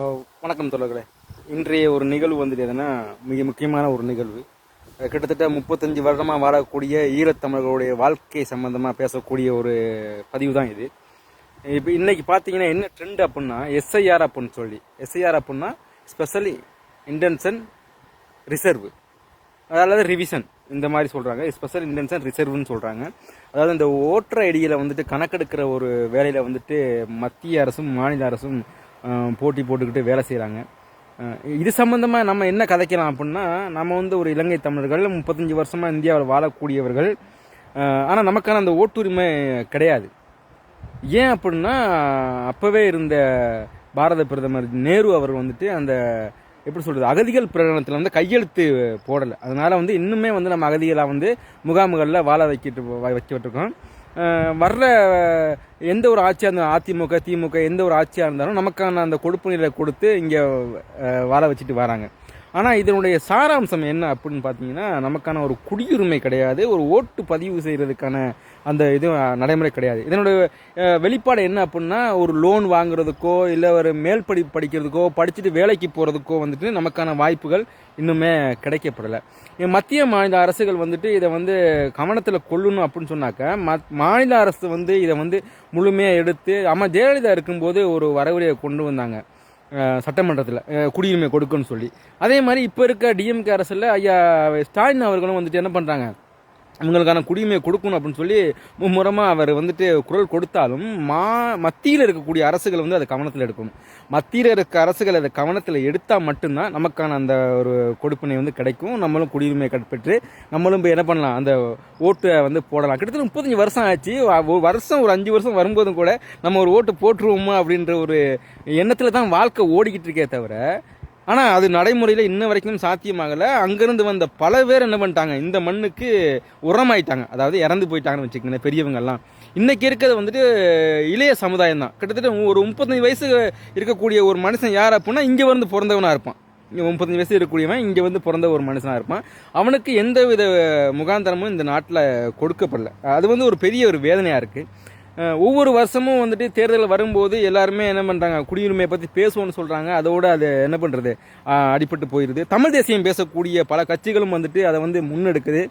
வணக்கம் தோழர்களே. இன்றைய ஒரு நிகழ்வு வந்துட்டு எதுனா மிக முக்கியமான ஒரு நிகழ்வு. கிட்டத்தட்ட 35 வருடமாக வாழக்கூடிய ஈழத்தமிழர்களுடைய வாழ்க்கை சம்பந்தமாக பேசக்கூடிய ஒரு பதிவு தான் இது. இப்போ இன்னைக்கு பார்த்தீங்கன்னா என்ன ட்ரெண்ட் அப்படின்னா எஸ்ஐஆர் அப்படின்னு சொல்லி, எஸ்ஐஆர் அப்படின்னா ஸ்பெஷல் இன்டென்ஷன் ரிசர்வ், அதாவது ரிவிஷன் இந்த மாதிரி சொல்கிறாங்க. ஸ்பெஷல் இன்டென்ஷன் ரிசர்வ்னு சொல்கிறாங்க. அதாவது இந்த ஓட்டர் ஐடியில் வந்துட்டு கணக்கெடுக்கிற ஒரு வேலையில் வந்துட்டு மத்திய அரசும் மாநில அரசும் போட்டி போட்டுக்கிட்டு வேலை செய்கிறாங்க. இது சம்பந்தமாக நம்ம என்ன கதைக்கலாம் அப்படின்னா, நம்ம வந்து ஒரு இலங்கை தமிழர்கள் 35 வருஷமாக இந்தியாவில் வாழக்கூடியவர்கள். ஆனால் நமக்கான அந்த ஓட்டுரிமை கிடையாது. ஏன் அப்படின்னா, அப்போவே இருந்த பாரத பிரதமர் நேரு அவர் வந்துட்டு அந்த எப்படி சொல்கிறது அகதிகள் பிரகடனத்தில் வந்து கையெழுத்து போடலை. அதனால் வந்து இன்னுமே வந்து நம்ம அகதிகளாக வந்து முகாம்களில் வாழ வைக்கப்பட்டிருக்கோம். வர்ற எந்த ஒரு ஆட்சியாக இருந்தாலும் அதிமுக திமுக எந்த ஒரு ஆட்சியாக இருந்தாலும் நமக்கான அந்த கொடுப்பு நிலை கொடுத்து இங்கே வாழ வச்சுட்டு வராங்க. ஆனால் இதனுடைய சாராம்சம் என்ன அப்படின்னு பார்த்தீங்கன்னா, நமக்கான ஒரு குடியுரிமை கிடையாது, ஒரு ஓட்டு பதிவு செய்கிறதுக்கான அந்த இது நடைமுறை கிடையாது. இதனுடைய வெளிப்பாடு என்ன அப்படின்னா, ஒரு லோன் வாங்குறதுக்கோ இல்லை ஒரு மேல் படிக்கிறதுக்கோ படிச்சுட்டு வேலைக்கு போகிறதுக்கோ வந்துட்டு நமக்கான வாய்ப்புகள் இன்னுமே கிடைக்கப்படலை. மத்திய மாநில அரசுகள் வந்துட்டு இதை வந்து கவனத்தில் கொள்ளணும் அப்படின்னு சொன்னாக்க, மாநில அரசு வந்து இதை வந்து முழுமையாக எடுத்து, ஜெயலலிதா இருக்கும்போது ஒரு வரைவுரையை கொண்டு வந்தாங்க சட்டமன்றத்தில் குடியுரிமை கொடுக்குன்னு சொல்லி. அதே மாதிரி இப்போ இருக்க டிஎம்கே அரசில் ஐயா ஸ்டாலின் அவர்களும் வந்துட்டு என்ன பண்ணுறாங்க, அவங்களுக்கான குடியுரிமையை கொடுக்கணும் அப்படின்னு சொல்லி மும்முரமாக அவர் வந்துட்டு குரல் கொடுத்தாலும் மத்தியில் இருக்கக்கூடிய அரசுகள் வந்து அதை கவனத்தில் எடுக்கணும். மத்தியில் இருக்க அரசுகள் அதை கவனத்தில் எடுத்தால் மட்டும்தான் நமக்கான அந்த ஒரு கொடுப்பினை வந்து கிடைக்கும். நம்மளும் குடியுரிமை பெற்று நம்மளும் போய் என்ன பண்ணலாம், அந்த ஓட்டை வந்து போடலாம். கிட்டத்தட்ட 35 வருஷம் ஆச்சு. ஒரு 5 வருஷம் வரும்போதும் கூட நம்ம ஒரு ஓட்டு போட்டுருவோமா அப்படின்ற ஒரு எண்ணத்தில் தான் வாழ்க்கை ஓடிக்கிட்டு இருக்கே தவிர, ஆனால் அது நடைமுறையில் இன்ன வரைக்கும் சாத்தியமாகலை. அங்கேருந்து வந்த பல பேர் என்ன பண்ணிட்டாங்க, இந்த மண்ணுக்கு உரமாயிட்டாங்க, அதாவது இறந்து போயிட்டாங்கன்னு வச்சுக்கோங்களேன். பெரியவங்கெல்லாம் இன்றைக்கி இருக்கிறது வந்துட்டு இளைய சமுதாயம் தான். கிட்டத்தட்ட ஒரு 35 வயசு இருக்கக்கூடிய ஒரு மனுஷன் யார் அப்படின்னா இங்கே வந்து பிறந்தவனாக இருப்பான். இங்கே 35 வயசு இருக்கக்கூடியவன் இங்கே வந்து பிறந்த ஒரு மனுஷனாக இருப்பான். அவனுக்கு எந்த வித முகாந்திரமும் இந்த நாட்டில் கொடுக்கப்படல. அது வந்து ஒரு பெரிய ஒரு வேதனையாக இருக்குது. ஒவ்வொரு வருஷமும் வந்துட்டு தேர்தல் வரும்போது எல்லாருமே என்ன பண்ணுறாங்க, குடியுரிமையை பற்றி பேசுவோன்னு சொல்கிறாங்க. அதோடு அது என்ன பண்ணுறது, அடிபட்டு போயிடுது. தமிழ் தேசியம் பேசக்கூடிய பல கட்சிகளும் வந்துட்டு அதை வந்து முன்னெடுக்குது.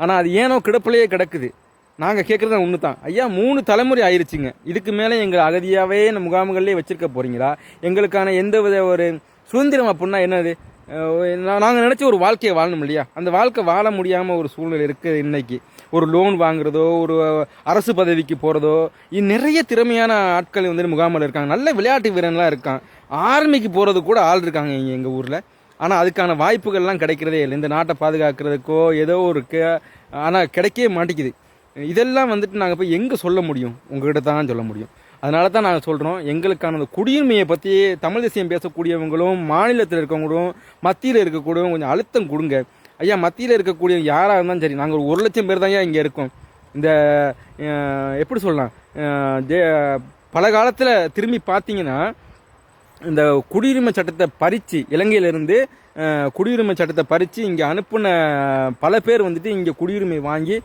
ஆனால் அது ஏனோ கிடப்பிலேயே கிடக்குது. நாங்கள் கேட்குறது ஒன்று தான், ஐயா 3 தலைமுறை ஆயிடுச்சுங்க, இதுக்கு மேலே எங்கள் அகதியாகவே முகாம்கள்லேயே வச்சுருக்க போகிறீங்களா? எங்களுக்கான எந்த வித ஒரு சுதந்திரம் அப்படின்னா என்னது? நாங்கள் நினச்ச ஒரு வாழ்க்கையை வாழணும் இல்லையா? அந்த வாழ்க்கை வாழ முடியாமல் ஒரு சூழ்நிலை இருக்குது இன்னைக்கு. ஒரு லோன் வாங்குறதோ, ஒரு அரசு பதவிக்கு போகிறதோ, நிறைய திறமையான ஆட்கள் வந்து முகாமில் இருக்காங்க. நல்ல விளையாட்டு வீரன்லாம் இருக்கான். ஆர்மிக்கு போகிறது கூட ஆள் இருக்காங்க எங்கள் ஊரில். ஆனால் அதுக்கான வாய்ப்புகள்லாம் கிடைக்கிறதே இல்லை. இந்த நாட்டை பாதுகாக்கிறதுக்கோ ஏதோ இருக்கு, ஆனால் கிடைக்கவே மாட்டேங்குது. இதெல்லாம் வந்துட்டு நாங்கள் போய் எங்கே சொல்ல முடியும்? உங்கள்கிட்ட தான் சொல்ல முடியும். அதனால தான் நாங்கள் சொல்கிறோம், எங்களுக்கான அந்த குடியுரிமையை பற்றி தமிழ் தேசியம் பேசக்கூடியவங்களும் மாநிலத்தில் இருக்கவங்களும் மத்தியில் இருக்கக்கூடியவங்க கொஞ்சம் அழுத்தம் கொடுங்க. ஐயா, மத்தியில் இருக்கக்கூடிய யாராக இருந்தாலும் சரி, நாங்கள் ஒரு 1 லட்சம் பேர் தான் இங்கே இருக்கோம். இந்த எப்படி சொல்லலாம், பல காலத்தில் திரும்பி பார்த்தீங்கன்னா இந்த குடியுரிமை சட்டத்தை பறித்து, இலங்கையிலிருந்து குடியுரிமை சட்டத்தை பறித்து இங்கே அனுப்பின பல பேர் வந்துட்டு இங்கே குடியுரிமை வாங்கி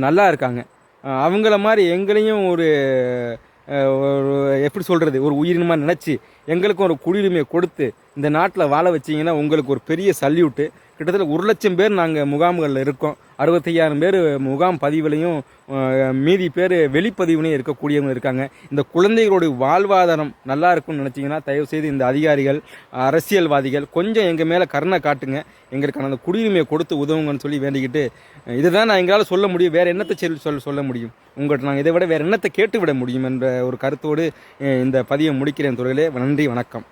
நல்லா இருக்காங்க. அவங்கள மாதிரி எங்களையும் ஒரு எப்படி சொல்கிறது, ஒரு உயிரினமாக நினச்சி எங்களுக்கும் ஒரு குடியுரிமையை கொடுத்து இந்த நாட்டில் வாழ வச்சிங்கன்னா உங்களுக்கு ஒரு பெரிய சல்யூட்டு. கிட்டத்தட்ட 1 லட்சம் பேர் நாங்கள் முகாம்களில் இருக்கோம். 65,000 பேர் முகாம் பதிவுலையும் மீதி பேர் வெளிப்பதிவுலையும் இருக்கக்கூடியவங்க இருக்காங்க. இந்த குழந்தைகளுடைய வாழ்வாதாரம் நல்லா இருக்கும்னு நினச்சிங்கன்னா தயவுசெய்து இந்த அதிகாரிகள், அரசியல்வாதிகள் கொஞ்சம் எங்கள் மேலே கருணை காட்டுங்க, எங்களுக்கான அந்த குடியுரிமையை கொடுத்து உதவுங்கன்னு சொல்லி வேண்டிக்கிட்டு, இதுதான் நான் எங்களால் சொல்ல முடியும். வேறு என்னத்தை சொல்ல முடியும் உங்கள்கிட்ட? நாங்கள் இதை விட வேறு என்னத்தை கேட்டு விட முடியும் என்ற ஒரு கருத்தோடு இந்த பதிவை முடிக்கிறேன். துறையிலே நன்றி, வணக்கம்.